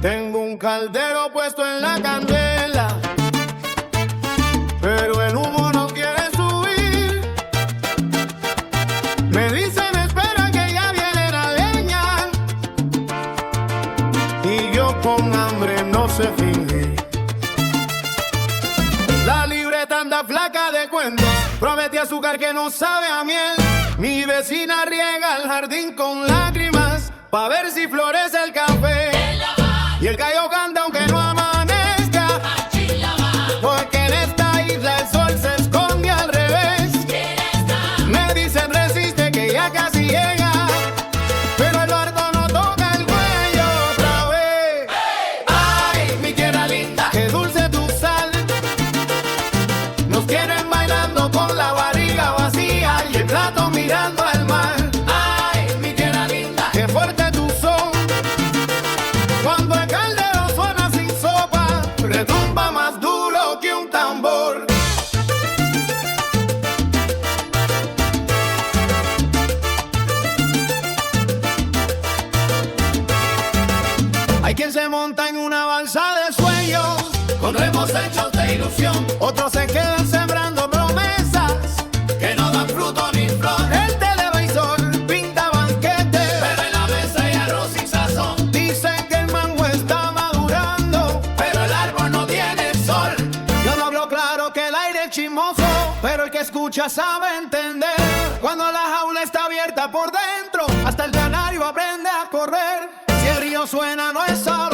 Tengo un caldero puesto en la candela, pero el humo no quiere subir. Me dicen espera que ya viene la leña, y yo con hambre no sé fingir. La libreta anda flaca de cuentos, promete azúcar que no sabe a miel. Mi vecina riega el jardín con lágrimas pa' ver si florece el café. Y el gallo canta aunque no amanezca, porque en esta isla el sol se esconde al revés. Me dicen resiste que ya casi llega, pero el barco no toca el cuello otra vez. Ay, mi tierra linda, qué dulce tu sal. Nos quieren bailando con la barriga vacía y el plato mirando al mar. Ay, mi tierra linda, qué fuerte tu son. Cuando el caldero suena sin sopa, retumba más duro que un tambor. Hay quien se monta en una balsa de sueños, con remos hechos de ilusión. Otros se quedan sembrando promesas que no dan fruto ni flor. El televisor pinta banquetes, pero en la mesa hay arroz sin sazón. Dicen que el mango está madurando, pero el árbol no tiene sol. Yo no hablo claro que el aire es chismoso, pero el que escucha sabe entender. Cuando la jaula está abierta por dentro, hasta el canario aprende a correr. Si el río suena no es sal.